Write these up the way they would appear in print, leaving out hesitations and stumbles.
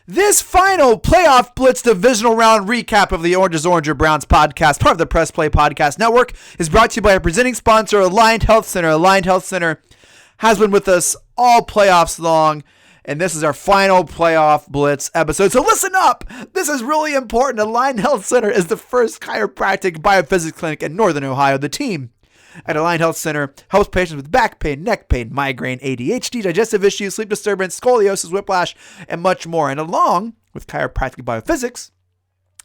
This final playoff blitz divisional round recap of the Orange is Orange or Browns podcast, part of the Press Play Podcast Network, is brought to you by our presenting sponsor, Aligned Health Center. Aligned Health Center has been with us all playoffs long, and this is our final playoff blitz episode. So listen up. This is really important. Aligned Health Center is the first chiropractic biophysics clinic in Northern Ohio. The team at Aligned Health Center helps patients with back pain, neck pain, migraine, ADHD, digestive issues, sleep disturbance, scoliosis, whiplash, and much more. And along with chiropractic biophysics,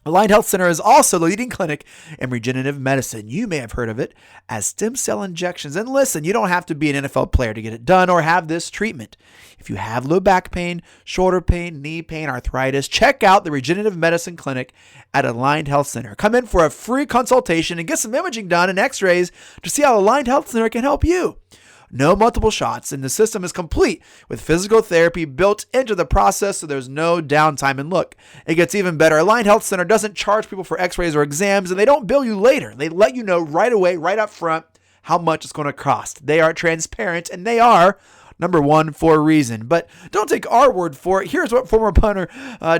Aligned Health Center is also the leading clinic in regenerative medicine. You may have heard of it as stem cell injections. And listen, you don't have to be an NFL player to get it done or have this treatment. If you have low back pain, shoulder pain, knee pain, arthritis, check out the regenerative medicine clinic at Aligned Health Center. Come in for a free consultation and get some imaging done and x-rays to see how Aligned Health Center can help you. No multiple shots, and the system is complete with physical therapy built into the process, so there's no downtime. And look, it gets even better. Aligned Health Center doesn't charge people for x-rays or exams, and they don't bill you later. They let you know right away, right up front, how much it's going to cost. They are transparent, and they are number one for a reason. But don't take our word for it. Here's what former punter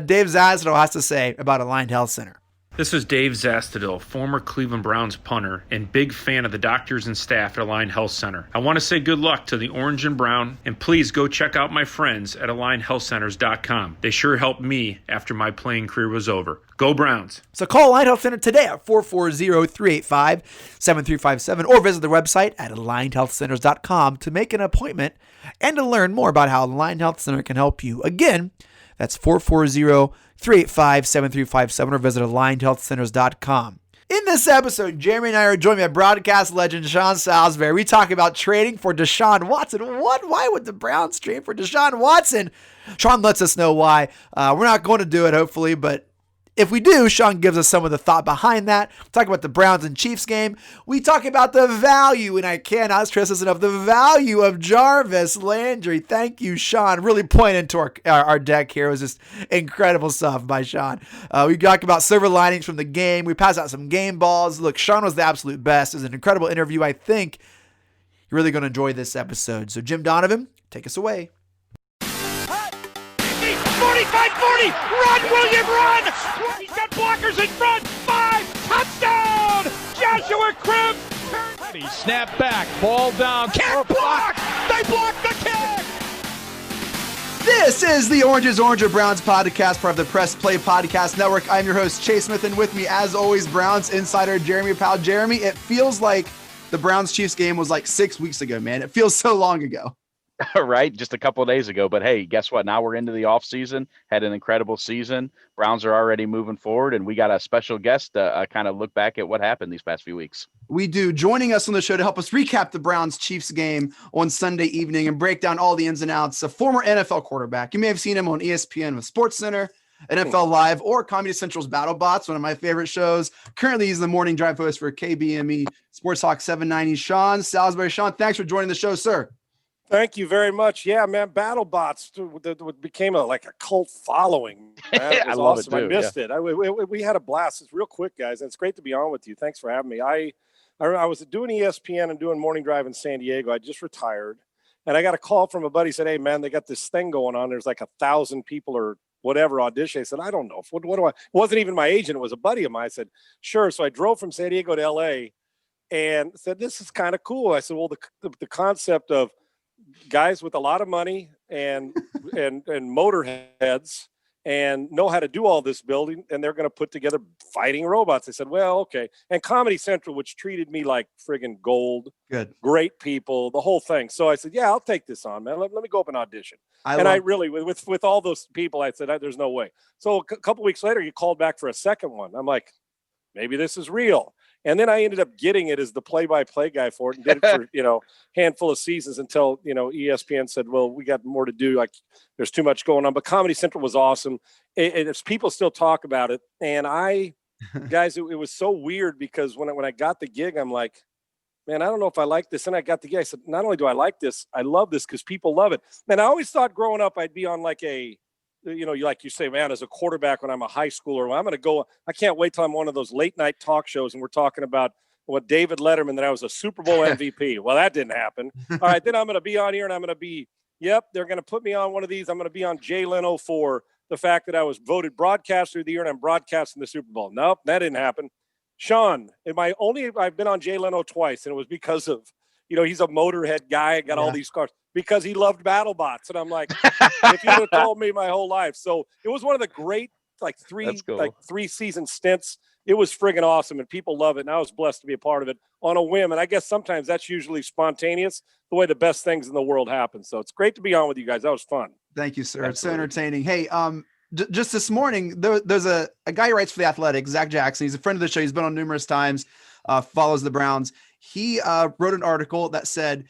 Dave Zasdell has to say about Aligned Health Center. This is Dave Zasdell, former Cleveland Browns punter and big fan of the doctors and staff at Aligned Health Center. I want to say good luck to the Orange and Brown, and please go check out my friends at AlignedHealthCenters.com. They sure helped me after my playing career was over. Go Browns. So call Aligned Health Center today at 440-385-7357 or visit the website at AlignedHealthCenters.com to make an appointment and to learn more about how Aligned Health Center can help you. Again, that's 440-385-7357 or visit AlignedHealthCenters.com. In this episode, Jeremy and I are joined by broadcast legend Sean Salisbury. We talk about trading for Deshaun Watson. Why would the Browns trade for Deshaun Watson? Sean lets us know why. We're not going to do it, hopefully, but if we do, Sean gives us some of the thought behind that. We talk about the Browns and Chiefs game. We talk about the value, and I cannot stress this enough, the value of Jarvis Landry. Thank you, Sean. Really pointing to our deck here. It was just incredible stuff by Sean. We talk about silver linings from the game. We pass out some game balls. Look, Sean was the absolute best. It was an incredible interview. I think you're really going to enjoy this episode. So, Jim Donovan, take us away. 45-40, run, William, run! He's got blockers in front, 5, touchdown! Joshua Cribbs! Snap back, ball down, Kick block! They blocked the kick! This is the Orange is Orange or Browns podcast, part of the Press Play Podcast Network. I'm your host, Chase Smith, and with me, as always, Browns insider Jeremy Powell. Jeremy, it feels like the Browns-Chiefs game was like 6 weeks ago, man. It feels so long ago. Right, just a couple of days ago. But hey, guess what? Now we're into the off season. Had an incredible season. Browns are already moving forward, and we got a special guest to kind of look back at what happened these past few weeks. We do. Joining us on the show to help us recap the Browns-Chiefs game on Sunday evening and break down all the ins and outs, a former NFL quarterback. You may have seen him on ESPN with SportsCenter, NFL Live, or Comedy Central's BattleBots, one of my favorite shows. Currently, he's the morning drive host for KBME Sports Talk 790. Sean Salisbury. Sean, thanks for joining the show, sir. Thank you very much. Yeah, man, BattleBots became like a cult following. Man. It was I love awesome. it too. I missed it. We had a blast. It's real quick, guys. And it's great to be on with you. Thanks for having me. I was doing ESPN and doing morning drive in San Diego. I just retired, and I got a call from a buddy. Said, "Hey, man, they got this thing going on. There's like 1,000 people or whatever audition." I said, "I don't know. What do I?" It wasn't even my agent. It was a buddy of mine. I said, "Sure." So I drove from San Diego to LA, and said, "This is kind of cool." I said, "Well, the concept of guys with a lot of money and motorheads and know how to do all this building, and they're going to put together fighting robots." I said, "Well, okay." And Comedy Central, which treated me like friggin' gold, Good, great people, the whole thing. So I said, "Yeah, I'll take this on, man. Let me go up and audition." I really, with all those people, I said, "There's no way." So a couple weeks later, you called back for a second one. I'm like, maybe this is real. And then I ended up getting it as the play-by-play guy for it, and did it for, handful of seasons until, ESPN said, "Well, we got more to do. Like, there's too much going on." But Comedy Central was awesome. People still talk about it. And guys, it was so weird because when I got the gig, I'm like, man, I don't know if I like this. And I got the gig. I said, not only do I like this, I love this because people love it. And I always thought growing up I'd be on like a, like you say, man, as a quarterback when I'm a high schooler, well, I'm going to go. I can't wait till I'm one of those late night talk shows and we're talking about what David Letterman, that I was a Super Bowl MVP. Well, that didn't happen. All right, then I'm going to be on here and I'm going to be, they're going to put me on one of these. I'm going to be on Jay Leno for the fact that I was voted broadcaster of the year and I'm broadcasting the Super Bowl. Nope, that didn't happen. Sean, I've been on Jay Leno twice, and it was because of, he's a Motorhead guy, got all these cars, because he loved BattleBots. And I'm like, if you'd have told me my whole life. So it was one of the great, three season stints. It was friggin' awesome, and people love it. And I was blessed to be a part of it on a whim. And I guess sometimes that's usually spontaneous, the way the best things in the world happen. So it's great to be on with you guys. That was fun. Thank you, sir. Absolutely. It's so entertaining. Hey, just this morning, there's a guy who writes for The Athletic, Zach Jackson. He's a friend of the show. He's been on numerous times, follows the Browns. He wrote an article that said,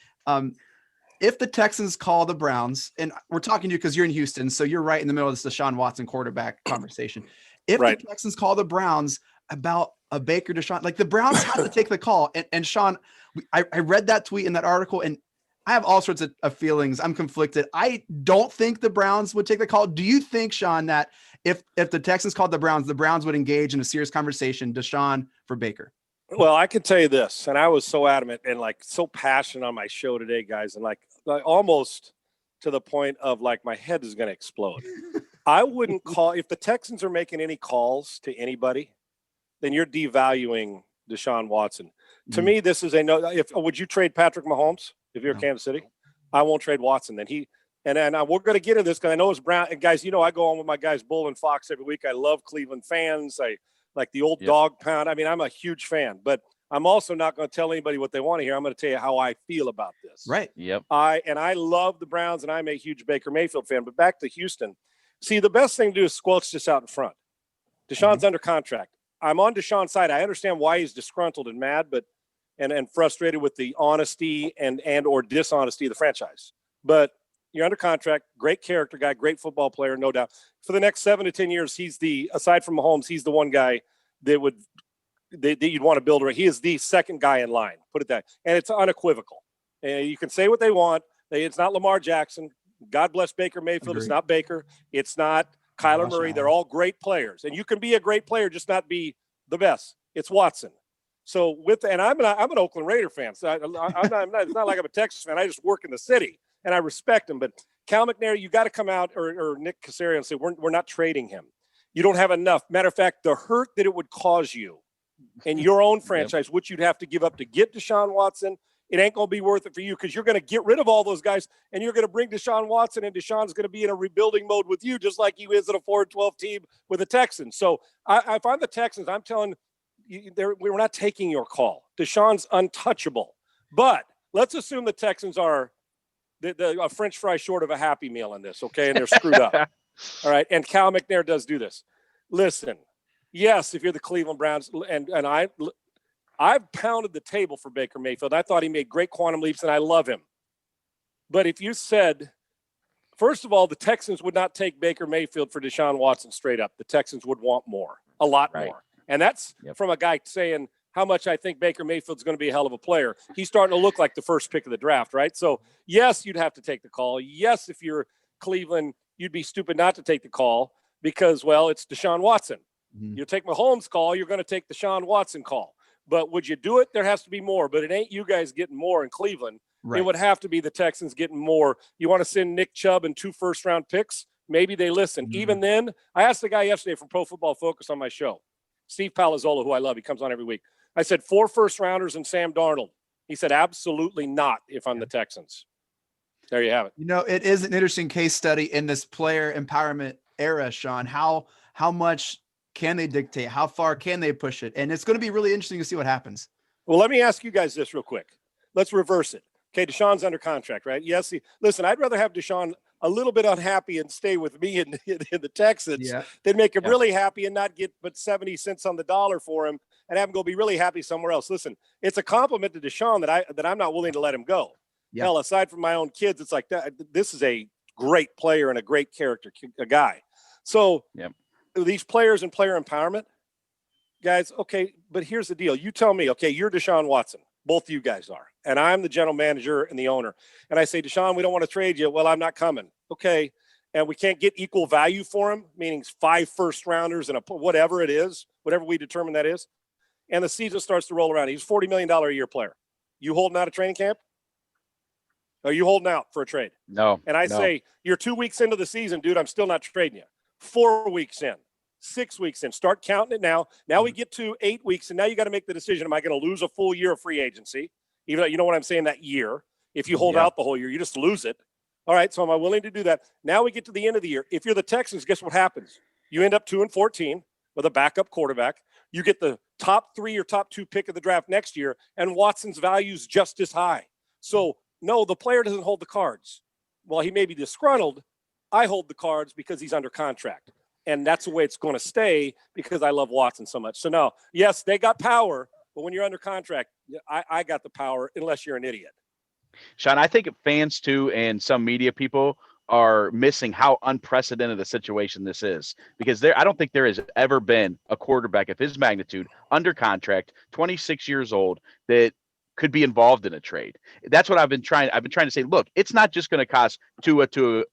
if the Texans call the Browns, and we're talking to you because you're in Houston, so you're right in the middle of this Deshaun Watson quarterback conversation. If the Texans call the Browns about a Baker Deshaun, like the Browns have to take the call. And Sean, I read that tweet in that article, and I have all sorts of feelings. I'm conflicted. I don't think the Browns would take the call. Do you think, Sean, that if the Texans called the Browns would engage in a serious conversation, Deshaun for Baker? Well, I can tell you this, and I was so adamant and so passionate on my show today, guys, and like almost to the point of my head is going to explode. I wouldn't call, if the Texans are making any calls to anybody, then you're devaluing Deshaun Watson. To me, this is would you trade Patrick Mahomes if you're Kansas City? I won't trade Watson. Then we're going to get into this because I know it's Brown. And guys, I go on with my guys Bull and Fox every week. I love Cleveland fans. I like the old dog pound. I mean, I'm a huge fan, but I'm also not going to tell anybody what they want to hear. I'm going to tell you how I feel about this. Right. Yep. I love the Browns, and I'm a huge Baker Mayfield fan. But back to Houston. See, the best thing to do is squelch this out in front. Deshaun's under contract. I'm on Deshaun's side. I understand why he's disgruntled and mad, but and frustrated with the honesty and or dishonesty of the franchise. But you're under contract, great character guy, great football player, no doubt. For the next 7 to 10 years, he's aside from Mahomes, he's the one guy that you'd want to build around. He is the second guy in line, put it that. And it's unequivocal. And you can say what they want. It's not Lamar Jackson. God bless Baker Mayfield. Agreed. It's not Baker. It's not Kyler Murray. They're all great players. And you can be a great player, just not be the best. It's Watson. So I'm an Oakland Raider fan. So I'm not, it's not like I'm a Texas fan. I just work in the city and I respect him. But Cal McNair, you got to come out or Nick Caserio and say, we're not trading him. You don't have enough. Matter of fact, the hurt that it would cause you in your own franchise, which you'd have to give up to get Deshaun Watson, it ain't going to be worth it for you because you're going to get rid of all those guys and you're going to bring Deshaun Watson, and Deshaun's going to be in a rebuilding mode with you, just like he is at a 4-12 team with the Texans. So if I'm the Texans, I'm telling you, we're not taking your call. Deshaun's untouchable. But let's assume the Texans are a French fry short of a Happy Meal in this, okay? And they're screwed up. All right. And Cal McNair does do this. Listen, yes, if you're the Cleveland Browns, and I've pounded the table for Baker Mayfield. I thought he made great quantum leaps, and I love him. But if you said, first of all, the Texans would not take Baker Mayfield for Deshaun Watson straight up. The Texans would want more, a lot more. And that's from a guy saying how much I think Baker Mayfield's going to be a hell of a player. He's starting to look like the first pick of the draft, right? So, yes, you'd have to take the call. Yes, if you're Cleveland, you'd be stupid not to take the call because, well, it's Deshaun Watson. Mm-hmm. You take Mahomes' call, you're going to take the Deshaun Watson call. But would you do it? There has to be more. But it ain't you guys getting more in Cleveland. Right. It would have to be the Texans getting more. You want to send Nick Chubb and 2 first-round picks? Maybe they listen. Mm-hmm. Even then, I asked the guy yesterday from Pro Football Focus on my show, Steve Palazzolo, who I love. He comes on every week. I said 4 first-rounders and Sam Darnold. He said absolutely not if I'm the Texans. There you have it. It is an interesting case study in this player empowerment era, Sean. How much can they dictate? How far can they push it? And it's going to be really interesting to see what happens. Well, let me ask you guys this real quick. Let's reverse it. Okay, Deshaun's under contract, right? Yes. Listen, I'd rather have Deshaun a little bit unhappy and stay with me in the Texans than make him really happy and not get but 70 cents on the dollar for him and have him go be really happy somewhere else. Listen, it's a compliment to Deshaun that I'm not willing to let him go. Yeah. Hell, aside from my own kids, it's like that. This is a great player and a great character, a guy. So these players and player empowerment, guys, okay, but here's the deal. You tell me, okay, you're Deshaun Watson. Both of you guys are. And I'm the general manager and the owner. And I say, Deshaun, we don't want to trade you. Well, I'm not coming. Okay. And we can't get equal value for him, meaning 5 first-rounders and whatever it is, whatever we determine that is. And the season starts to roll around. He's a $40 million a year player. You holding out a training camp? Are you holding out for a trade? No. And I say, you're 2 weeks into the season, dude, I'm still not trading you. 4 weeks in, 6 weeks in. Start counting it now. Now we get to 8 weeks, and now you got to make the decision: am I going to lose a full year of free agency? Even though, you know what I'm saying, that year. If you hold out the whole year, you just lose it. All right, so am I willing to do that? Now we get to the end of the year. If you're the Texans, guess what happens? You end up 2-14 with a backup quarterback. You get the top 3 or top 2 pick of the draft next year, and Watson's value is just as high. So, no, the player doesn't hold the cards. Well, he may be disgruntled. I hold the cards because he's under contract. And that's the way it's going to stay because I love Watson so much. So, no, yes, they got power, but when you're under contract, I got the power unless you're an idiot. Sean, I think fans too and some media people are missing how unprecedented the situation this is, because I don't think there has ever been a quarterback of his magnitude under contract, 26 years old, that could be involved in a trade. That's what I've been trying to say. Look, it's not just going to cost Tua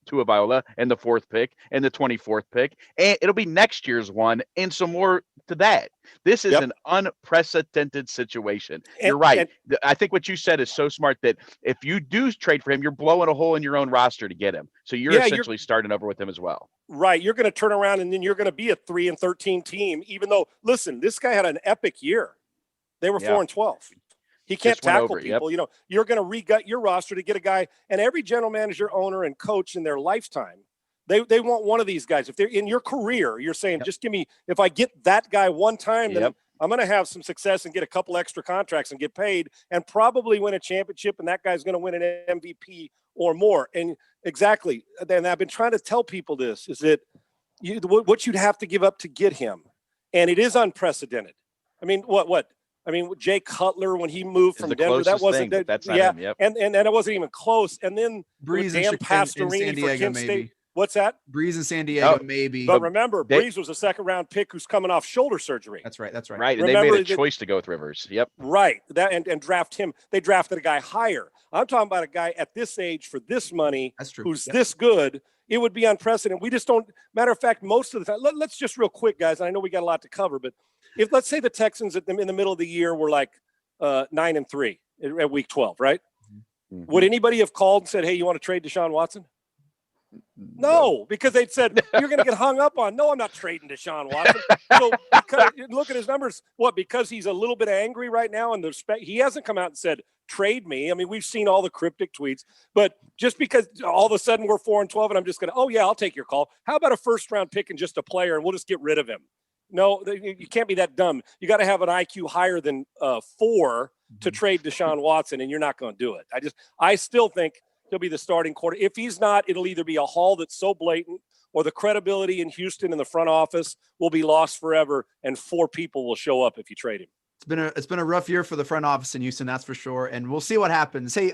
Viola and the 4th pick and the 24th pick, and it'll be next year's one and some more to that. This is an unprecedented situation. You're right. I think what you said is so smart, that if you do trade for him, you're blowing a hole in your own roster to get him. So you're essentially starting over with him as well. Right. You're going to turn around and then you're going to be a 3-13 team, even though, listen, this guy had an epic year. They were 4-12. He can't tackle people. You know, you're going to re-gut your roster to get a guy, and every general manager, owner, and coach in their lifetime, they want one of these guys. If they're in your career, you're saying, just give me, if I get that guy one time, then I'm going to have some success and get a couple extra contracts and get paid and probably win a championship, and that guy's going to win an MVP or more. And exactly. And I've been trying to tell people this, is that what you'd have to give up to get him. And it is unprecedented. I mean, I mean, Jay Cutler, when he moved from Denver, that wasn't thing, that's not him. And it wasn't even close. And then Breeze Dan Pastorini for Kent State. What's that? Breeze in San Diego, maybe. But remember, Breeze was a second-round pick who's coming off shoulder surgery. That's right. Right, and remember, they made a choice to go with Rivers. Yep. Right, that and draft him. They drafted a guy higher. I'm talking about a guy at this age for this money. That's true. Who's this good? It would be unprecedented. We just don't. Matter of fact, most of the time. Let's just real quick, guys. I know we got a lot to cover, but if let's say the Texans in the middle of the year were like 9-3 at week 12, right? Mm-hmm. Would anybody have called and said, "Hey, you want to trade Deshaun Watson"? No, because they'd said, you're going to get hung up on. No, I'm not trading Deshaun Watson. So look at his numbers. What, because he's a little bit angry right now, and he hasn't come out and said, trade me. I mean, we've seen all the cryptic tweets, but just because all of a sudden we're 4-12 and I'm just going to, oh yeah, I'll take your call. How about a 1st-round pick and just a player and we'll just get rid of him? No, you can't be that dumb. You got to have an IQ higher than 4 to trade Deshaun Watson, and you're not going to do it. I still think he'll be the starting quarter. If he's not, it'll either be a haul that's so blatant, or the credibility in Houston in the front office will be lost forever, and 4 people will show up if you trade him. It's been a rough year for the front office in Houston, that's for sure, and we'll see what happens. Hey,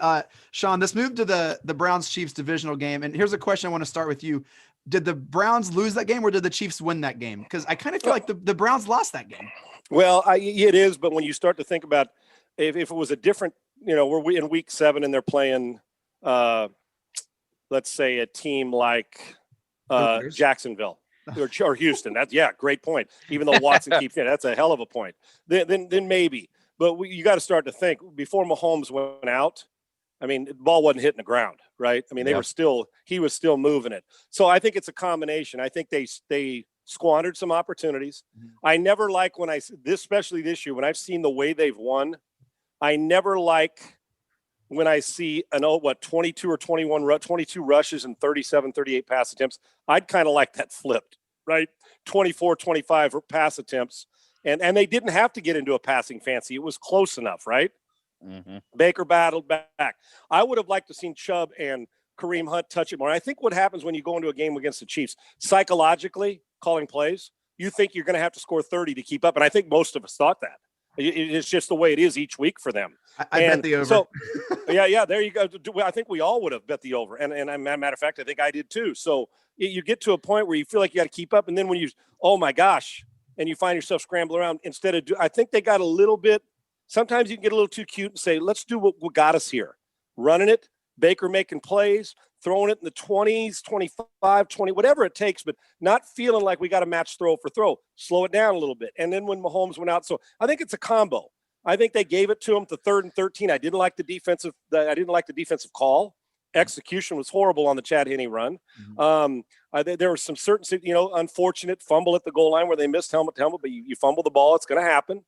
Sean, let's move to the Browns-Chiefs divisional game, and here's a question I want to start with you. Did the Browns lose that game, or did the Chiefs win that game? Because I kind of feel like the Browns lost that game. Well, it is, but when you start to think about if it was a different, we're in week 7 and they're playing – let's say a team like Jacksonville or Houston. Great point. Even though Watson keeps in, that's a hell of a point. Then maybe. But you got to start to think before Mahomes went out. I mean, the ball wasn't hitting the ground, right? I mean, he was still moving it. So I think it's a combination. I think they squandered some opportunities. Mm-hmm. I never like especially this year, when I've seen the way they've won, I never like when I see 22 or 22 rushes and 37, 38 pass attempts. I'd kind of like that flipped, right? 24, 25 pass attempts. And they didn't have to get into a passing fancy. It was close enough, right? Mm-hmm. Baker battled back. I would have liked to seen Chubb and Kareem Hunt touch it more. I think what happens when you go into a game against the Chiefs, psychologically, calling plays, you think you're going to have to score 30 to keep up. And I think most of us thought that. It's just the way it is each week for them. I bet the over. So, yeah, there you go. I think we all would have bet the over. And matter of fact, I think I did too. So you get to a point where you feel like you got to keep up. And then when oh my gosh, and you find yourself scrambling around I think they got a little bit, sometimes you can get a little too cute and say, let's do what got us here. Running it, Baker making plays, throwing it in the 20s, 25, 20, whatever it takes, but not feeling like we got to match throw for throw. Slow it down a little bit. And then when Mahomes went out, so I think it's a combo. I think they gave it to him to 3rd and 13. I didn't like the defensive call. Execution was horrible on the Chad Henne run. There was some certain, unfortunate fumble at the goal line where they missed helmet to helmet, but you fumble the ball, it's going to happen.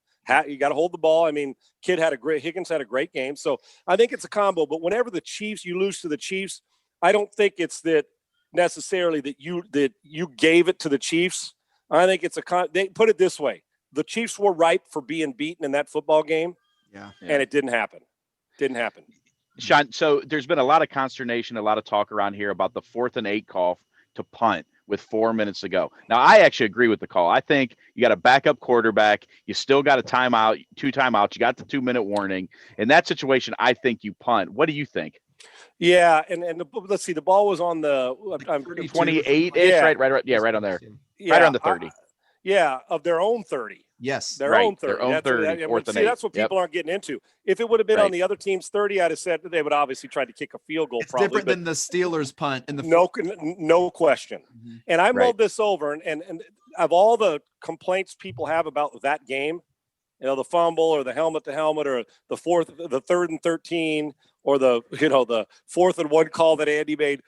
You got to hold the ball. I mean, Higgins had a great game. So I think it's a combo, but whenever you lose to the Chiefs, I don't think it's that necessarily that you gave it to the Chiefs. I think it's they put it this way. The Chiefs were ripe for being beaten in that football game. Yeah. And it didn't happen. Sean, so there's been a lot of consternation, a lot of talk around here about the 4th and 8 call to punt with 4 minutes to go. Now, I actually agree with the call. I think you got a backup quarterback. You still got a timeout, 2 timeouts. You got the 2-minute warning. In that situation, I think you punt. What do you think? Yeah, and let's see. The ball was on the 28-ish, yeah. right. Yeah, right on there. Yeah, right on the 30. Of their own 30. Yes, their own 30. Their own 30. That's what people aren't getting into. If it would have been on the other team's 30, I'd have said they would obviously try to kick a field goal. It's probably different than the Steelers punt in the no question. And I mulled this over, and of all the complaints people have about that game, the fumble or the helmet to helmet or the 3rd and 13 or the 4th and 1 call that Andy made,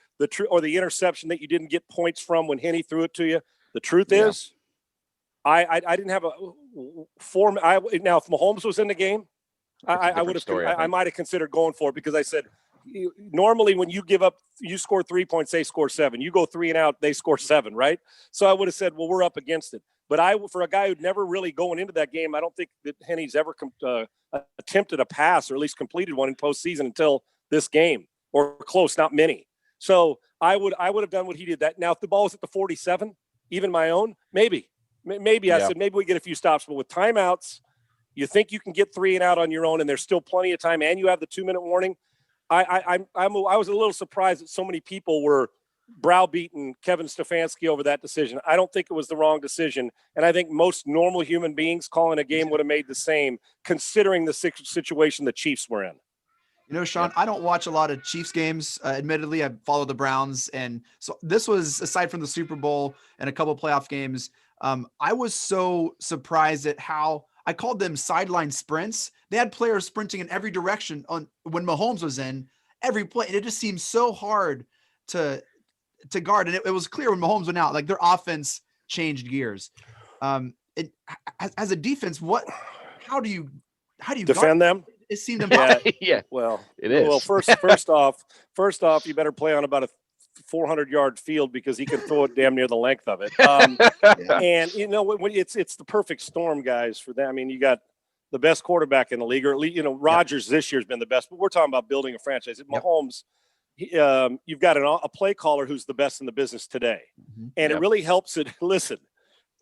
or the interception that you didn't get points from when Henne threw it to you. The truth is, I didn't have a form. Now, if Mahomes was in the game, I would have. I might have considered going for it because I said normally when you score 3 points, they score 7. You go 3 and out, they score 7, right? So I would have said, well, we're up against it. But for a guy who'd never really going into that game, I don't think that Henne's ever attempted a pass or at least completed one in postseason until this game or close, not many. So I would have done what he did. That now, if the ball was at the 47, even my own, maybe I said maybe we get a few stops, but with timeouts, you think you can get 3 and out on your own, and there's still plenty of time, and you have the 2-minute warning. I was a little surprised that so many people were browbeating Kevin Stefanski over that decision. I don't think it was the wrong decision, and I think most normal human beings calling a game would have made the same, considering the situation the Chiefs were in. Sean, I don't watch a lot of Chiefs games. Admittedly, I follow the Browns, and so this was, aside from the Super Bowl and a couple of playoff games, I was so surprised at how I called them sideline sprints. They had players sprinting in every direction when Mahomes was in every play, and it just seemed so hard to guard. And it was clear when Mahomes went out, like their offense changed gears. As a defense, how do you defend them? It seemed impossible. Yeah. Well, it is. Well, first off, you better play on about a 400-yard field because he can throw it damn near the length of it. And it's the perfect storm, guys, for them. I mean, you got the best quarterback in the league, or at least Rodgers this year's been the best. But we're talking about building a franchise. Mahomes, you've got a play caller who's the best in the business today, and it really helps it. Listen,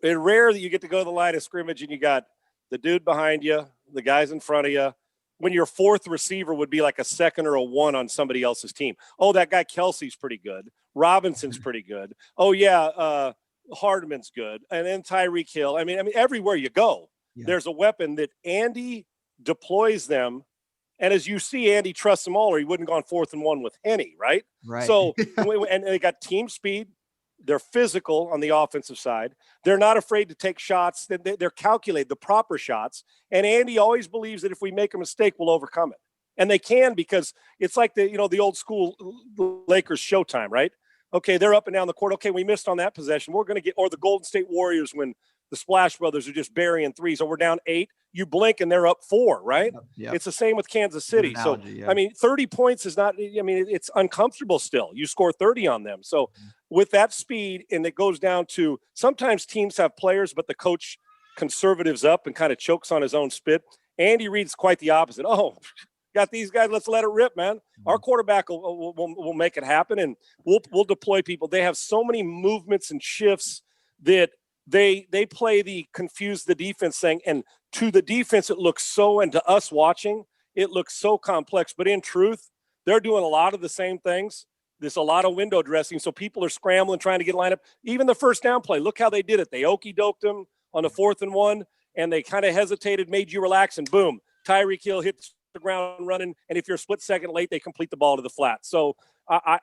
it's rare that you get to go to the line of scrimmage and you got the dude behind you, the guys in front of you. When your 4th receiver would be like a 2nd or a 1 on somebody else's team. Oh, that guy Kelsey's pretty good. Robinson's pretty good. Oh yeah, Hardman's good. And then Tyreek Hill. I mean, everywhere you go, there's a weapon that Andy deploys them. And as you see, Andy trusts them all, or he wouldn't have gone 4th and 1 with Henne, right? Right. So, and they got team speed. They're physical on the offensive side. They're not afraid to take shots. They're calculated, the proper shots. And Andy always believes that if we make a mistake, we'll overcome it. And they can, because it's like the old school Lakers Showtime, right? Okay, they're up and down the court. Okay, we missed on that possession. We're going to get, or the Golden State Warriors when the Splash Brothers are just burying threes. So we're down 8. You blink and they're up 4, right? Yep. It's the same with Kansas City. Analogy, so, 30 points is not, it's uncomfortable still. You score 30 on them. So with that speed, and it goes down to sometimes teams have players, but the coach conservatives up and kind of chokes on his own spit. Andy Reid's quite the opposite. Oh, got these guys. Let's let it rip, man. Our quarterback will make it happen, and we'll deploy people. They have so many movements and shifts that they play confuse the defense thing. And to the defense, it looks so, and to us watching, it looks so complex. But in truth, they're doing a lot of the same things. There's a lot of window dressing. So people are scrambling, trying to get lined up. Even the first down play, look how they did it. They okey-doked them on the 4th and 1, and they kind of hesitated, made you relax, and boom, Tyreek Hill hits the ground running. And if you're a split second late, they complete the ball to the flat. So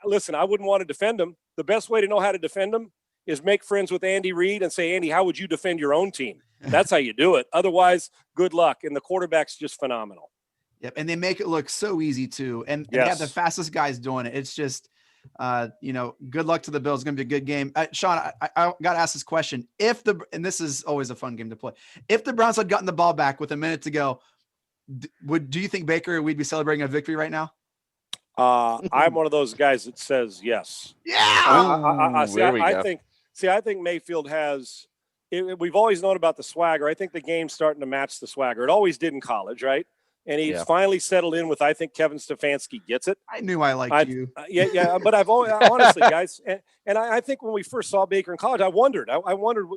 listen, I wouldn't want to defend them. The best way to know how to defend them is make friends with Andy Reid and say, Andy, how would you defend your own team? That's how you do it. Otherwise, good luck. And the quarterback's just phenomenal. Yep, and they make it look so easy too, and they have the fastest guys doing it. It's just, good luck to the Bills. It's going to be a good game. Sean, I got to ask this question. And this is always a fun game to play. If the Browns had gotten the ball back with a minute to go, do you think, Baker, we'd be celebrating a victory right now? I'm one of those guys that says yes. Yeah. I think Mayfield has. We've always known about the swagger. I think the game's starting to match the swagger. It always did in college, right? And he's finally settled in with, I think Kevin Stefanski gets it. I knew I liked you. Yeah. But I've always, honestly, guys, and I think when we first saw Baker in college, I wondered,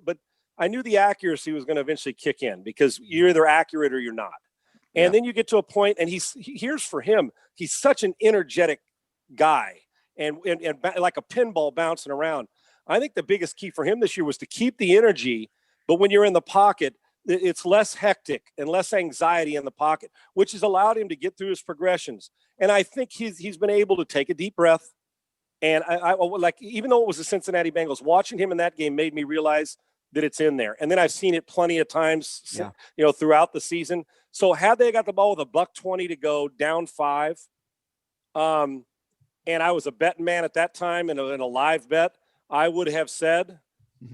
but I knew the accuracy was going to eventually kick in because you're either accurate or you're not. And then you get to a point, and here's for him, he's such an energetic guy and like a pinball bouncing around. I think the biggest key for him this year was to keep the energy, but when you're in the pocket, it's less hectic and less anxiety in the pocket, which has allowed him to get through his progressions. And I think he's been able to take a deep breath. And I like, even though it was the Cincinnati Bengals, watching him in that game made me realize that it's in there. And then I've seen it plenty of times, throughout the season. So had they got the ball with $1:20 to go, down 5, and I was a betting man at that time in a live bet, I would have said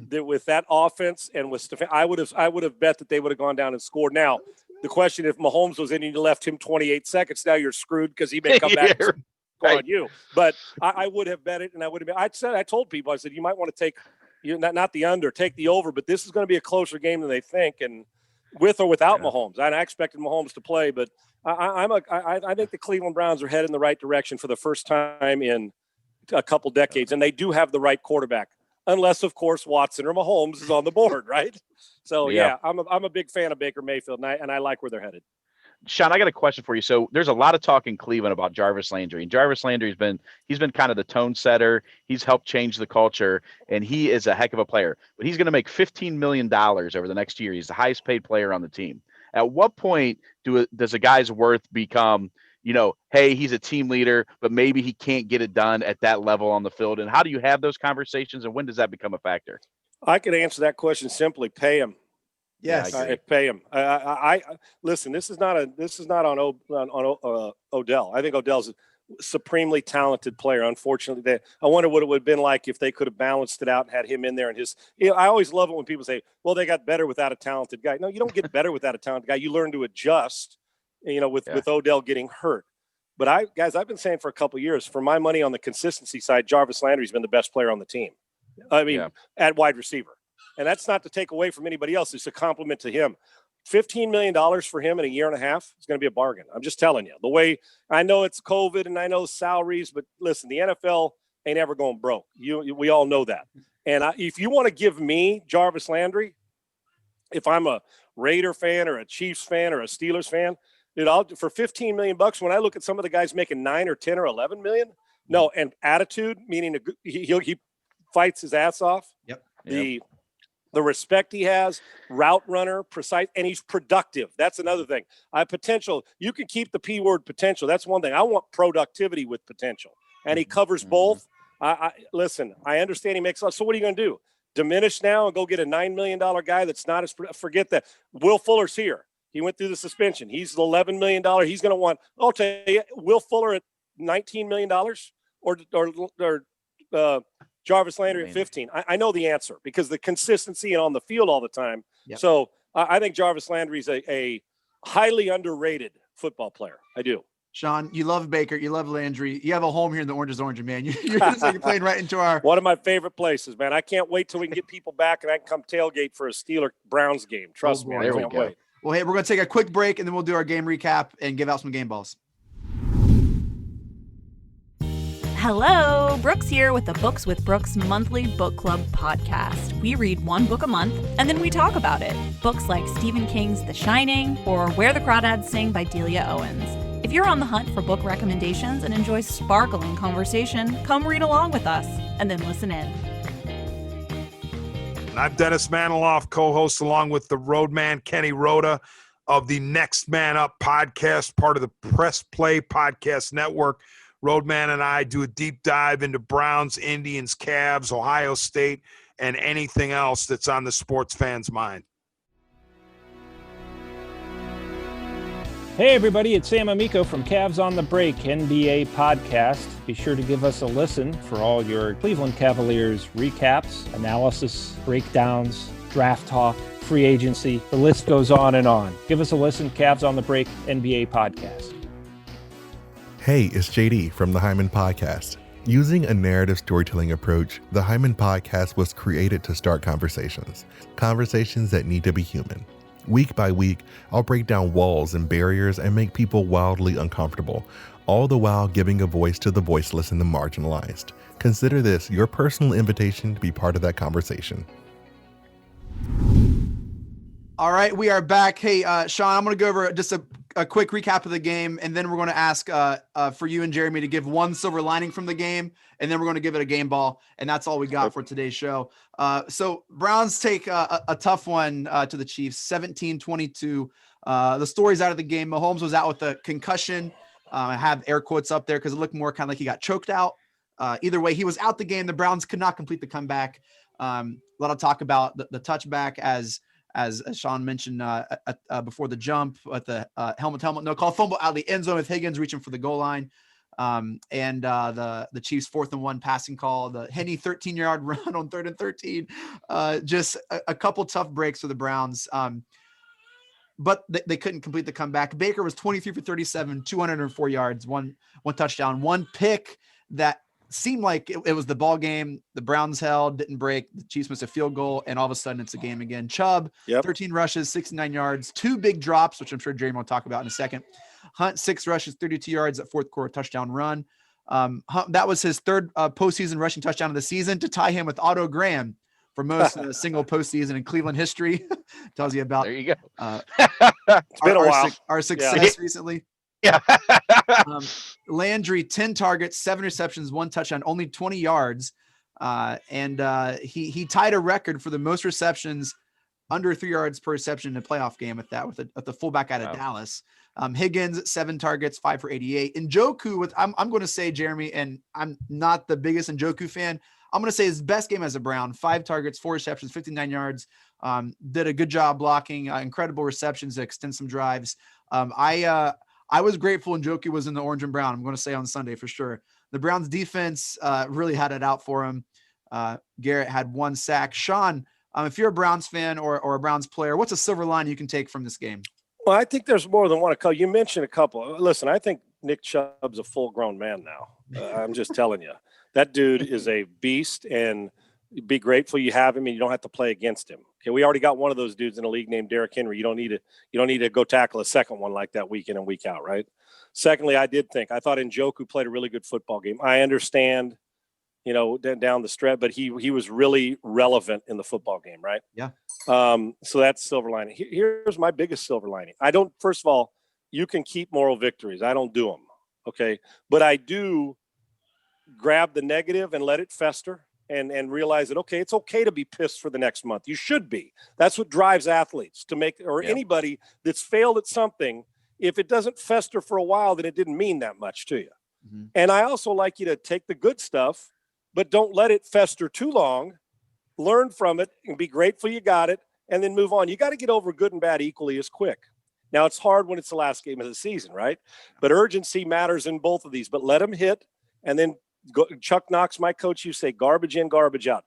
that with that offense and with Stefan, I would have bet that they would have gone down and scored. Now, the question, if Mahomes was in and you left him 28 seconds, now you're screwed because he may come back and score on you. But I would have bet it, and I told people, I said, you might want to take not the under, take the over, but this is going to be a closer game than they think, and with or without Mahomes. I expected Mahomes to play, but I think the Cleveland Browns are headed in the right direction for the first time in a couple decades, and they do have the right quarterback. Unless, of course, Watson or Mahomes is on the board, right? So, I'm a big fan of Baker Mayfield, and I like where they're headed. Sean, I got a question for you. So there's a lot of talk in Cleveland about Jarvis Landry. And Jarvis Landry he's been kind of the tone setter. He's helped change the culture, and he is a heck of a player. But he's going to make $15 million over the next year. He's the highest paid player on the team. At what point does a guy's worth become, hey, he's a team leader, but maybe he can't get it done at that level on the field? And how do you have those conversations, and when does that become a factor? I could answer that question simply: pay him. Yes, pay him. I listen. This is not on Odell. I think Odell's a supremely talented player. Unfortunately, I wonder what it would have been like if they could have balanced it out and had him in there. And I always love it when people say, "Well, they got better without a talented guy." No, you don't get better without a talented guy. You learn to adjust. With Odell getting hurt. But I've been saying for a couple of years, for my money on the consistency side, Jarvis Landry's been the best player on the team. At wide receiver. And that's not to take away from anybody else. It's a compliment to him. $15 million for him in a year and a half is going to be a bargain. I'm just telling you. The way I know it's COVID and I know salaries, but listen, the NFL ain't ever going broke. We all know that. And if you want to give me Jarvis Landry, if I'm a Raider fan or a Chiefs fan or a Steelers fan, for $15 million, when I look at some of the guys making 9 or 10 or 11 million, no, and attitude, meaning he fights his ass off. Yep. The respect he has, route runner, precise, and he's productive. That's another thing. Potential. You can keep the P word potential. That's one thing. I want productivity with potential, and he covers both. Listen, I understand he makes a lot. So what are you going to do? Diminish now and go get a $9 million guy that's not as – forget that. Will Fuller's here. He went through the suspension. He's $11 million. He's going to want – I'll tell you, Will Fuller at $19 million or Jarvis Landry at 15. I know the answer because the consistency and on the field all the time. Yep. So I think Jarvis Landry's a highly underrated football player. I do. Sean, you love Baker. You love Landry. You have a home here in the Orange is Orange, man. You're playing right into our – one of my favorite places, man. I can't wait till we can get people back and I can come tailgate for a Steeler-Browns game. Trust me. I can't wait. Well, hey, we're going to take a quick break, and then we'll do our game recap and give out some game balls. Hello, Brooks here with the Books with Brooks monthly book club podcast. We read one book a month, and then we talk about it. Books like Stephen King's The Shining or Where the Crawdads Sing by Delia Owens. If you're on the hunt for book recommendations and enjoy sparkling conversation, come read along with us, and then listen in. I'm Dennis Maniloff, co-host along with the roadman Kenny Rhoda of the Next Man Up podcast, part of the Press Play Podcast Network. Roadman and I do a deep dive into Browns, Indians, Cavs, Ohio State, and anything else that's on the sports fan's mind. Hey everybody, it's Sam Amico from Cavs on the Break NBA podcast. Be sure to give us a listen for all your Cleveland Cavaliers recaps, analysis, breakdowns, draft talk, free agency. The list goes on and on. Give us a listen, Cavs on the Break NBA podcast. Hey, it's JD from the Hyman Podcast. Using a narrative storytelling approach, the Hyman Podcast was created to start conversations that need to be human. Week by week, I'll break down walls and barriers and make people wildly uncomfortable, all the while giving a voice to the voiceless and the marginalized. Consider this your personal invitation to be part of that conversation. All right, we are back. Hey, Sean, I'm going to go over just a quick recap of the game, and then we're going to ask for you and Jeremy to give one silver lining from the game, and then we're going to give it a game ball, and that's all we got for today's show. So Browns take a tough one to the Chiefs, 17-22. The stories out of the game, Mahomes was out with a concussion. I have air quotes up there because it looked more kind of like he got choked out. Either way, he was out the game. The Browns could not complete the comeback. A lot of talk about the touchback as Sean mentioned before the jump at the helmet no call, fumble out of the end zone with Higgins reaching for the goal line, and the Chiefs 4th and 1 passing call, the Henne 13-yard run on 3rd and 13, just a couple tough breaks for the Browns, but they couldn't complete the comeback. Baker was 23 for 37, 204 yards, one touchdown, one pick that seemed like it was the ball game. The Browns held, didn't break. The Chiefs missed a field goal, and all of a sudden it's a game again. Chubb, 13 rushes, 69 yards, 2 big drops, which I'm sure Jeremy will talk about in a second. Hunt, 6 rushes, 32 yards, at fourth quarter touchdown run. Hunt, that was his 3rd postseason rushing touchdown of the season to tie him with Otto Graham for most single postseason in Cleveland history. Tells you about there you go. It's been a while. Our success recently. Yeah. Landry, 10 targets, 7 receptions, 1 touchdown, only 20 yards. And he tied a record for the most receptions under 3 yards per reception in a playoff game with the fullback out of Dallas. Higgins, 7 targets, 5 for 88. Njoku, I'm going to say, Jeremy, and I'm not the biggest Njoku fan, I'm going to say his best game as a Brown, 5 targets, 4 receptions, 59 yards. Did a good job blocking, incredible receptions to extend some drives. I was grateful Njoku was in the orange and brown. I'm going to say on Sunday for sure. The Browns defense really had it out for him. Garrett had 1 sack. Sean, if you're a Browns fan or a Browns player, what's a silver line you can take from this game? Well, I think there's more than one. You mentioned a couple. Listen, I think Nick Chubb's a full-grown man now. I'm just telling you. That dude is a beast, and be grateful you have him and you don't have to play against him. Okay, we already got one of those dudes in the league named Derrick Henry. You don't need to go tackle a second one like that week in and week out, right? Secondly, I thought Njoku played a really good football game. I understand, down the stretch, but he was really relevant in the football game, right? Yeah. So that's silver lining. Here's my biggest silver lining. First of all, you can keep moral victories. I don't do them, okay? But I do grab the negative and let it fester. And realize that, okay, it's okay to be pissed for the next month. You should be. That's what drives athletes to make, or anybody that's failed at something. If it doesn't fester for a while, then it didn't mean that much to you. Mm-hmm. And I also like you to take the good stuff, but don't let it fester too long. Learn from it and be grateful you got it, and then move on. You got to get over good and bad equally as quick. Now, it's hard when it's the last game of the season, right? But urgency matters in both of these. But let them hit, and then Chuck Knox, my coach, you say garbage in, garbage out.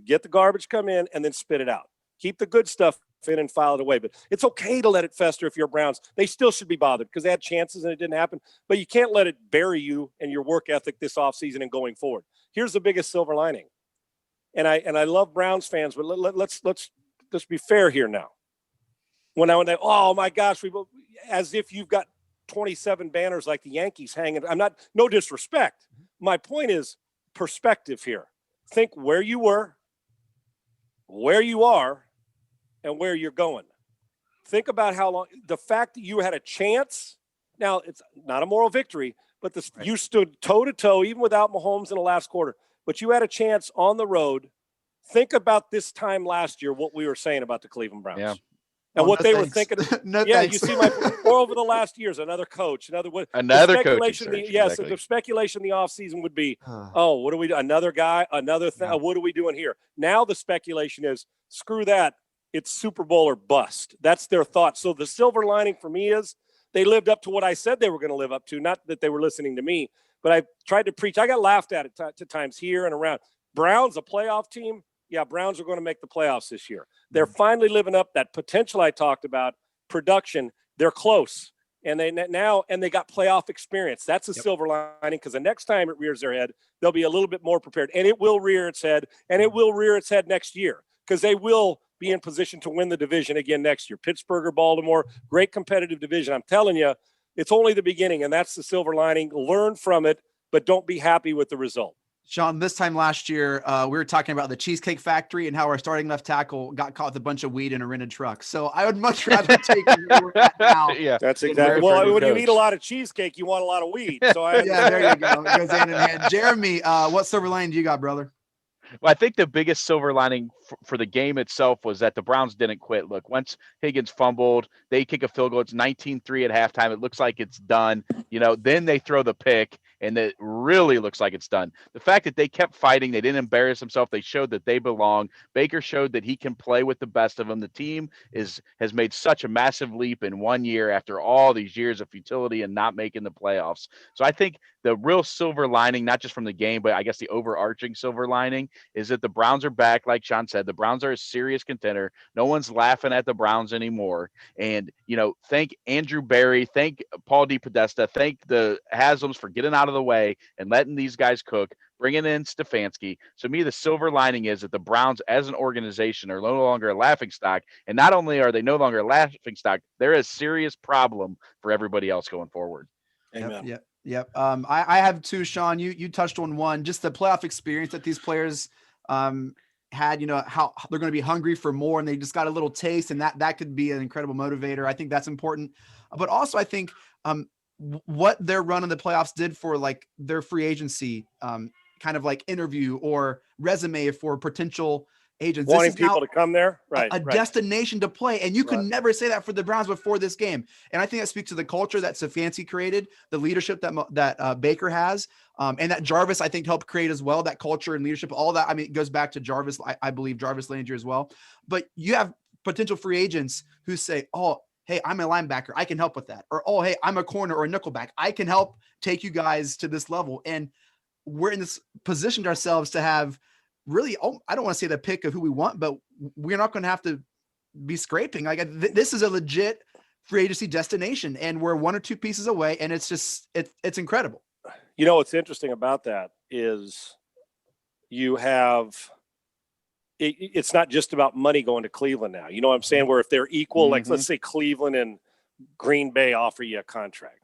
Get the garbage come in and then spit it out. Keep the good stuff in and file it away. But it's okay to let it fester if you're Browns. They still should be bothered because they had chances and it didn't happen. But you can't let it bury you and your work ethic this offseason and going forward. Here's the biggest silver lining. And I love Browns fans, but let's be fair here now. When they, oh my gosh, as if you've got 27 banners like the Yankees hanging. No disrespect. My point is perspective here. Think where you were, where you are, and where you're going. Think about how long the fact that you had a chance. Now, it's not a moral victory, but you stood toe to toe, even without Mahomes in the last quarter. But you had a chance on the road. Think about this time last year, what we were saying about the Cleveland Browns. Yeah. And what they were thinking. You see or over the last years, another coach, another coach. Yes, the speculation in the offseason would be, what do we do? Another guy, another thing. What are we doing here? Now the speculation is, screw that. It's Super Bowl or bust. That's their thought. So the silver lining for me is they lived up to what I said they were going to live up to. Not that they were listening to me, but I tried to preach. I got laughed at to times here and around. Browns, a playoff team. Yeah, Browns are going to make the playoffs this year. They're finally living up that potential I talked about. Production, they're close, and they got playoff experience. That's a silver lining, because the next time it rears their head, they'll be a little bit more prepared, and it will rear its head, and it will rear its head next year, because they will be in position to win the division again next year. Pittsburgh or Baltimore, great competitive division. I'm telling you, it's only the beginning, and that's the silver lining. Learn from it, but don't be happy with the result. Sean, this time last year, we were talking about the Cheesecake Factory and how our starting left tackle got caught with a bunch of weed in a rented truck. So I would much rather take where we're at now. Yeah, that's exactly. Well, when you eat a lot of cheesecake, you want a lot of weed. So yeah, there you go. It goes hand in hand. Jeremy, what silver lining do you got, brother? Well, I think the biggest silver lining for the game itself was that the Browns didn't quit. Look, once Higgins fumbled, they kick a field goal. It's 19-3 at halftime. It looks like it's done. Then they throw the pick, and it really looks like it's done. The fact that they kept fighting, they didn't embarrass themselves. They showed that they belong. Baker showed that he can play with the best of them. The team has made such a massive leap in 1 year after all these years of futility and not making the playoffs. So I think the real silver lining, not just from the game, but I guess the overarching silver lining, is that the Browns are back. Like Sean said, the Browns are a serious contender. No one's laughing at the Browns anymore. And, thank Andrew Berry, thank Paul DePodesta, thank the Haslam's for getting out of the way and letting these guys cook, bringing in Stefanski. So me, the silver lining is that the Browns as an organization are no longer a laughingstock. And not only are they no longer a laughingstock, they're a serious problem for everybody else going forward. Amen. Yep. I have two, Sean. You touched on one, just the playoff experience that these players had, how they're going to be hungry for more, and they just got a little taste, and that could be an incredible motivator. I think that's important. But also I think what their run in the playoffs did for like their free agency kind of like interview or resume for potential agents. Wanting people to come there, right? A destination to play, and you could never say that for the Browns before this game. And I think that speaks to the culture that Stefanski created, the leadership that Baker has, and that Jarvis I think helped create as well. That culture and leadership, all that. I mean, it goes back to Jarvis. I believe Jarvis Landry as well. But you have potential free agents who say, "Oh, hey, I'm a linebacker. I can help with that," or "Oh, hey, I'm a corner or a nickelback. I can help take you guys to this level." And we're in this positioned ourselves to have. Really, I don't want to say the pick of who we want, but we're not going to have to be scraping. Like this is a legit free agency destination, and we're one or two pieces away, and it's just it's incredible. What's interesting about that is you have it's not just about money going to Cleveland now. You know what I'm saying? Where if they're equal, like let's say Cleveland and Green Bay offer you a contract.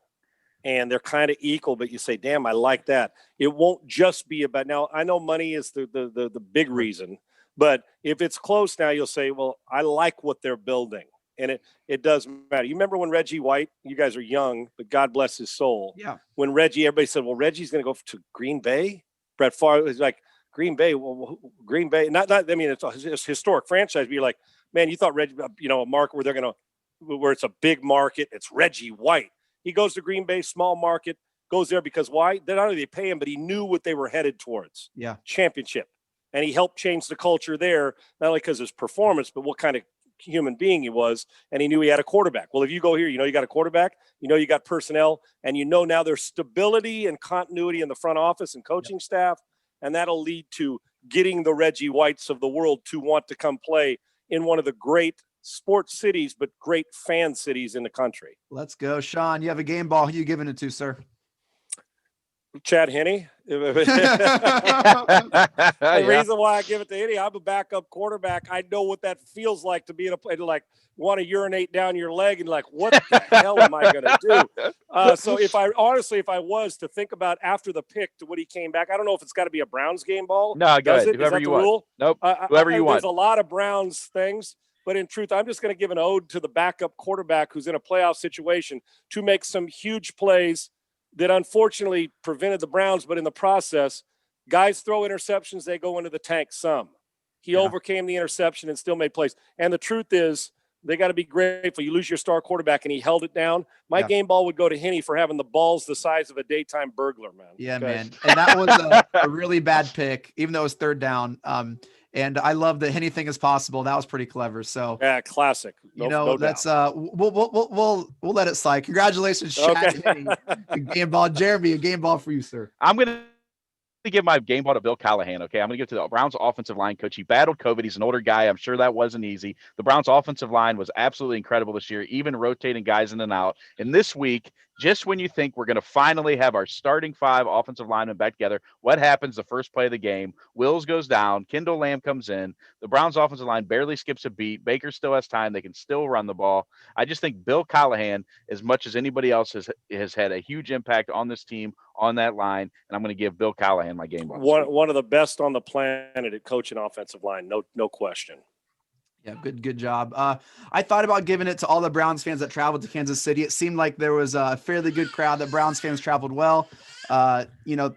And they're kind of equal, but you say, damn, I like that. It won't just be about, now I know money is the big reason, but if it's close now, you'll say, well, I like what they're building. And it does matter. You remember when Reggie White, you guys are young, but God bless his soul. Yeah. When everybody said, well, Reggie's going to go to Green Bay. Brett Favre was like, Green Bay, Green Bay, not, I mean, it's a historic franchise, but you're like, man, you thought Reggie, a market where it's a big market. It's Reggie White. He goes to Green Bay, small market, goes there because why? Not only they pay him, but he knew what they were headed towards. Yeah. Championship. And he helped change the culture there, not only because of his performance, but what kind of human being he was. And he knew he had a quarterback. Well, if you go here, you got a quarterback, you got personnel, and now there's stability and continuity in the front office and coaching staff. And that'll lead to getting the Reggie Whites of the world to want to come play in one of the great sports cities, but great fan cities in the country. Let's go. Sean, you have a game ball. Who you giving it to, sir? Chad Henne. The reason why I give it to Henne, I'm a backup quarterback. I know what that feels like to be in a play, to like want to urinate down your leg and like, what the hell am I going to do? So if I was to think about after the pick to what he came back, I don't know if it's got to be a Browns game ball. No, go ahead. Whoever you want. Rule? Nope. Whoever you want. There's a lot of Browns things. But in truth, I'm just going to give an ode to the backup quarterback who's in a playoff situation to make some huge plays that unfortunately prevented the Browns. But in the process, guys throw interceptions, they go into the tank some. He overcame the interception and still made plays. And the truth is, they got to be grateful. You lose your star quarterback, and he held it down. My game ball would go to Henne for having the balls the size of a daytime burglar, man. Yeah, okay. Man. And that was a really bad pick, even though it was third down. And I love that anything is possible. That was pretty clever. So yeah, classic. No that's doubt. we'll let it slide. Congratulations, Shad. Okay. A game ball, Jeremy. A game ball for you, sir. I'm gonna give my game ball to Bill Callahan. Okay, I'm gonna give it to the Browns offensive line coach. He battled COVID. He's an older guy. I'm sure that wasn't easy. The Browns offensive line was absolutely incredible this year, even rotating guys in and out. And this week, just when you think we're going to finally have our starting 5 offensive linemen back together, what happens the first play of the game? Wills goes down. Kendall Lamb comes in. The Browns offensive line barely skips a beat. Baker still has time. They can still run the ball. I just think Bill Callahan, as much as anybody else, has had a huge impact on this team, on that line, and I'm going to give Bill Callahan my game ball. One of the best on the planet at coaching offensive line, no question. Yeah, good job. I thought about giving it to all the Browns fans that traveled to Kansas City. It seemed like there was a fairly good crowd. That Browns fans traveled well. Thought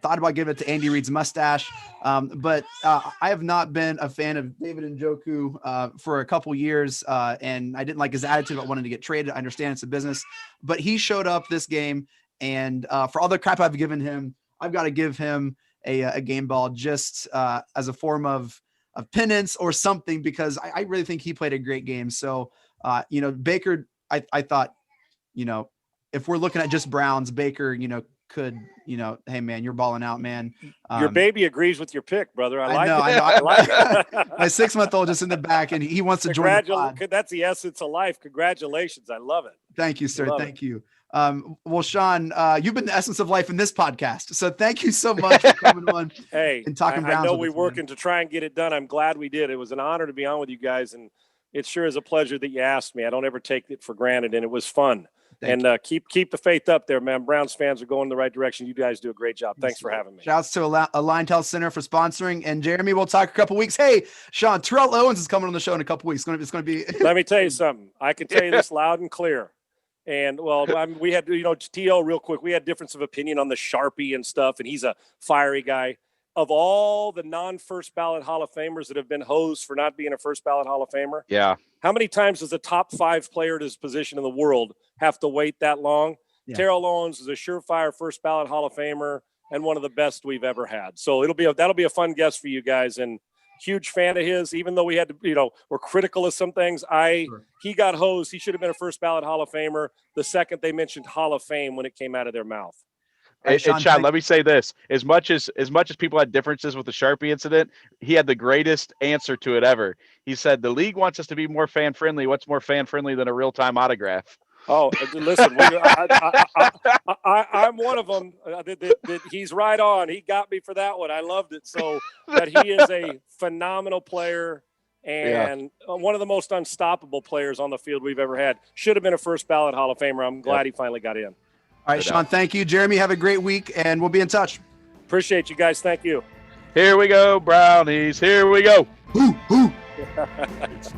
about giving it to Andy Reid's mustache. But I have not been a fan of David Njoku for a couple years, and I didn't like his attitude about wanting to get traded. I understand it's a business, but he showed up this game, and for all the crap I've given him, I've got to give him a game ball just as a form of penance or something, because I really think he played a great game. So, Baker, I thought, if we're looking at just Browns, Baker, could, hey man, you're balling out, man. Your baby agrees with your pick, brother. I know. I like it. My 6-month-old just in the back, and he wants to join the pod. That's the essence of life. Congratulations. I love it. Thank you, sir. Thank you. Well, Sean, you've been the essence of life in this podcast. So thank you so much for coming on and talking Browns. I know we're working to try and get it done. I'm glad we did. It was an honor to be on with you guys, and it sure is a pleasure that you asked me. I don't ever take it for granted, and it was fun. Keep the faith up there, man. Browns fans are going in the right direction. You guys do a great job. Thanks for having me. Shouts to Aligned Health Center for sponsoring. And Jeremy, we'll talk a couple weeks. Hey, Sean, Terrell Owens is coming on the show in a couple weeks. It's going to be. Let me tell you something. I can tell you this loud and clear. And we had, T.O. real quick. We had difference of opinion on the Sharpie and stuff, and he's a fiery guy. Of all the non-first ballot Hall of Famers that have been hosed for not being a first ballot Hall of Famer, yeah. How many times does a top 5 player at his position in the world have to wait that long? Yeah. Terrell Owens is a surefire first ballot Hall of Famer and one of the best we've ever had. So that'll be a fun guest for you guys, and huge fan of his. Even though we had to, we're critical of some things. He got hosed. He should have been a first ballot Hall of Famer the second they mentioned Hall of Fame when it came out of their mouth. And Sean, let me say this: as much as people had differences with the Sharpie incident, he had the greatest answer to it ever. He said, "The league wants us to be more fan friendly. What's more fan friendly than a real time autograph?" Oh, listen, I'm one of them. He's right on. He got me for that one. I loved it. So that he is a phenomenal player and one of the most unstoppable players on the field we've ever had. Should have been a first ballot Hall of Famer. I'm glad he finally got in. All right, Sean, thank you. Jeremy, have a great week, and we'll be in touch. Appreciate you guys. Thank you. Here we go, Brownies. Here we go. It's